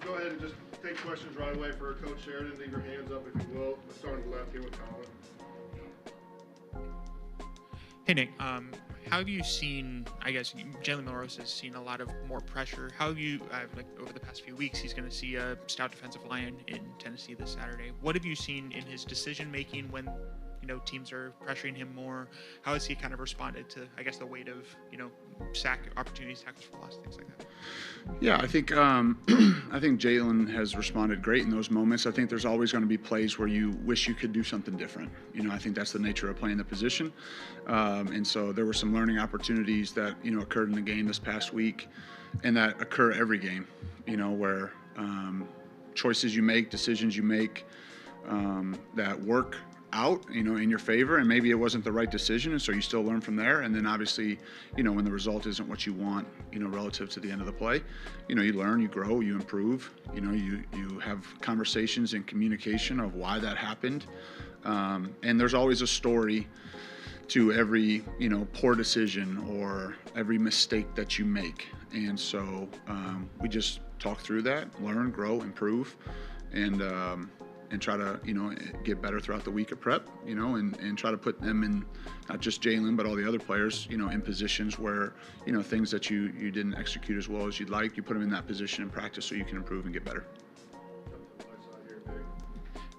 go ahead and just take questions right away for Coach Sheridan. Leave your hands up if you will. Let's start on the left here with Colin. Hey Nick, how have you seen? I guess Jalen Milrose has seen a lot of more pressure. How have you, like over the past few weeks, he's going to see a stout defensive line in Tennessee this Saturday. What have you seen in his decision making when teams are pressuring him more? How has he kind of responded to, I guess, the weight of sack opportunities, tackles for loss, things like that? Yeah, I think Jalen has responded great in those moments. I think there's always going to be plays where you wish you could do something different. I think that's the nature of playing the position. And so there were some learning opportunities that occurred in the game this past week, and that occur every game. Where choices you make, decisions you make that work out, in your favor, and maybe it wasn't the right decision, and so you still learn from there. And then obviously, when the result isn't what you want, relative to the end of the play, you learn, you grow, you improve. You have conversations and communication of why that happened, and there's always a story to every poor decision or every mistake that you make. And so we just talk through that, learn, grow, improve, and try to, get better throughout the week of prep, and try to put them in, not just Jalen, but all the other players, in positions where, things that you didn't execute as well as you'd like, you put them in that position in practice so you can improve and get better.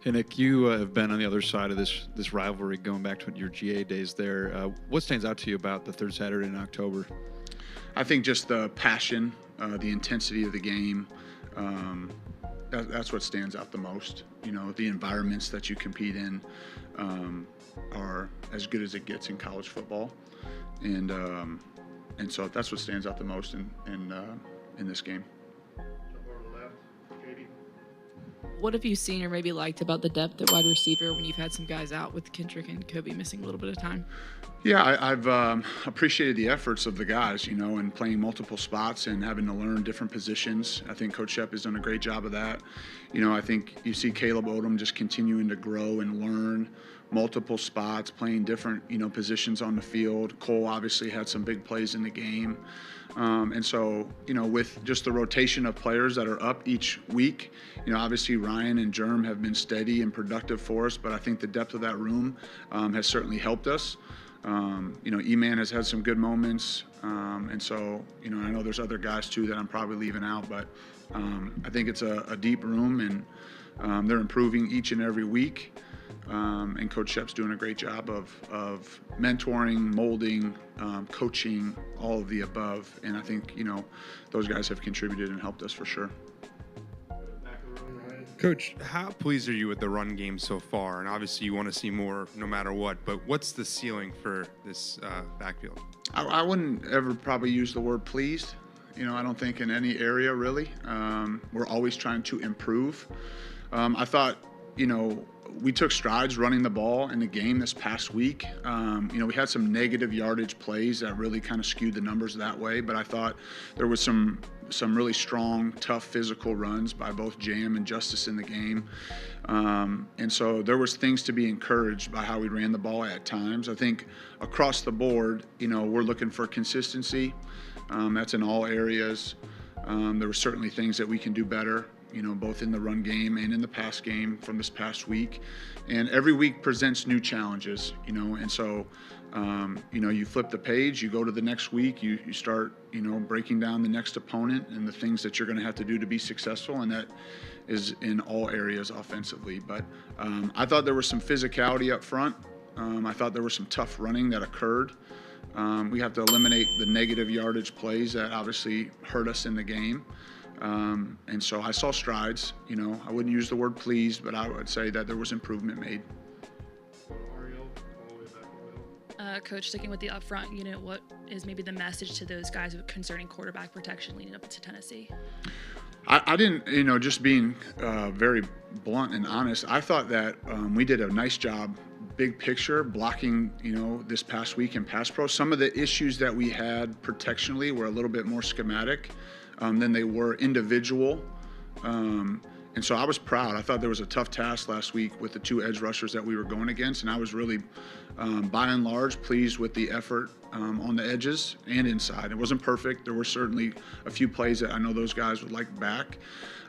Hey Nick, you have been on the other side of this rivalry going back to your GA days there. What stands out to you about the third Saturday in October? I think just the passion, the intensity of the game, that's what stands out the most. The environments that you compete in are as good as it gets in college football, and so that's what stands out the most in this game. What have you seen or maybe liked about the depth at wide receiver when you've had some guys out with Kendrick and Kobe missing a little bit of time? Yeah, I've appreciated the efforts of the guys, and playing multiple spots and having to learn different positions. I think Coach Shep has done a great job of that. I think you see Caleb Odom just continuing to grow and learn multiple spots, playing different, positions on the field. Cole obviously had some big plays in the game. And so, with just the rotation of players that are up each week, obviously Ryan and Germ have been steady and productive for us, but I think the depth of that room has certainly helped us. E-Man has had some good moments. And so, I know there's other guys too that I'm probably leaving out, but I think it's a deep room, and they're improving each and every week. And Coach Shep's doing a great job of mentoring, molding, coaching, all of the above. And I think, those guys have contributed and helped us for sure. Coach, how pleased are you with the run game so far? And obviously you want to see more no matter what, but what's the ceiling for this backfield? I wouldn't ever probably use the word pleased. I don't think in any area really. We're always trying to improve. I thought, we took strides running the ball in the game this past week. We had some negative yardage plays that really kind of skewed the numbers that way, but I thought there was some really strong, tough physical runs by both Jam and Justice in the game. And so there was things to be encouraged by how we ran the ball at times. I think across the board, we're looking for consistency. That's in all areas. There were certainly things that we can do better, both in the run game and in the pass game from this past week. And every week presents new challenges, and so, you flip the page, you go to the next week, you start, breaking down the next opponent and the things that you're going to have to do to be successful, and that is in all areas offensively. But I thought there was some physicality up front. I thought there was some tough running that occurred. We have to eliminate the negative yardage plays that obviously hurt us in the game. And so I saw strides. I wouldn't use the word pleased, but I would say that there was improvement made. Coach, sticking with the upfront unit, what is maybe the message to those guys concerning quarterback protection leading up to Tennessee? I didn't, just being very blunt and honest, I thought that we did a nice job, big picture, blocking, this past week in pass pro. Some of the issues that we had protectionally were a little bit more schematic than they were individual. And so I was proud. I thought there was a tough task last week with the 2 edge rushers that we were going against, and I was really, by and large, pleased with the effort on the edges and inside. It wasn't perfect. There were certainly a few plays that I know those guys would like back.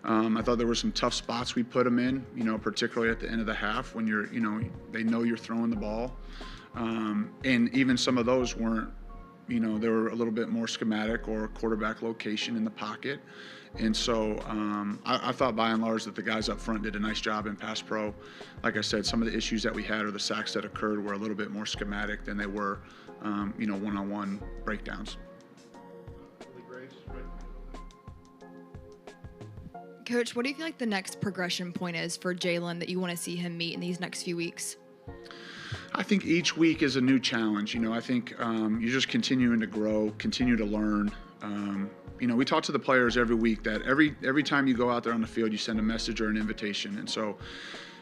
I thought there were some tough spots we put them in, particularly at the end of the half when they know you're throwing the ball. And even some of those weren't, they were a little bit more schematic or quarterback location in the pocket. And so I thought by and large that the guys up front did a nice job in pass pro. Like I said, some of the issues that we had or the sacks that occurred were a little bit more schematic than they were, one-on-one breakdowns. Coach, what do you feel like the next progression point is for Jalen that you want to see him meet in these next few weeks? I think each week is a new challenge. I think you're just continuing to grow, continue to learn. We talk to the players every week that every time you go out there on the field, you send a message or an invitation. And so,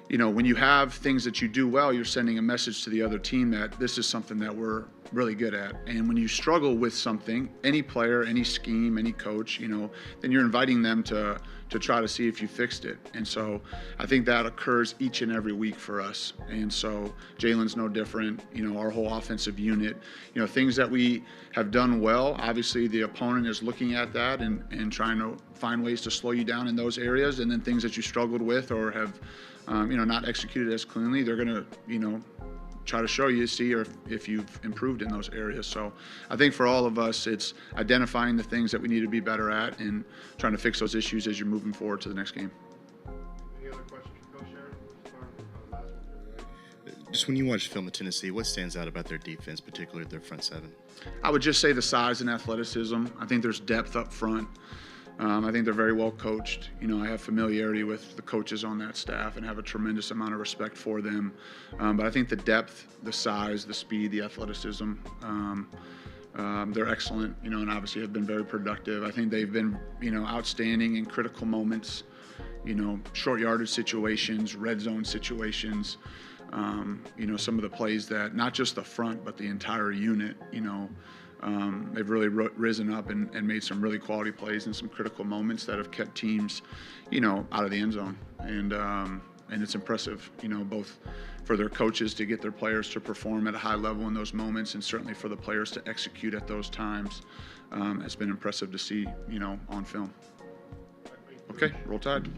when you have things that you do well, you're sending a message to the other team that this is something that we're really good at. And when you struggle with something, any player, any scheme, any coach, then you're inviting them to try to see if you fixed it. And so I think that occurs each and every week for us. And so Jalen's no different, our whole offensive unit, things that we have done well, obviously the opponent is looking at that and trying to find ways to slow you down in those areas. And then things that you struggled with or have, not executed as cleanly, they're going to, try to show you, see if you've improved in those areas. So I think for all of us, it's identifying the things that we need to be better at and trying to fix those issues as you're moving forward to the next game. Any other questions for Coach Sheridan? Just when you watch film at Tennessee, what stands out about their defense, particularly their front seven? I would just say the size and athleticism. I think there's depth up front. I think they're very well coached. I have familiarity with the coaches on that staff and have a tremendous amount of respect for them. But I think the depth, the size, the speed, the athleticism, they're excellent, and obviously have been very productive. I think they've been, outstanding in critical moments, short yardage situations, red zone situations, some of the plays that not just the front, but the entire unit, they've really risen up and made some really quality plays in some critical moments that have kept teams, out of the end zone. And it's impressive, both for their coaches to get their players to perform at a high level in those moments, and certainly for the players to execute at those times. It's been impressive to see, on film. Okay, roll Tide.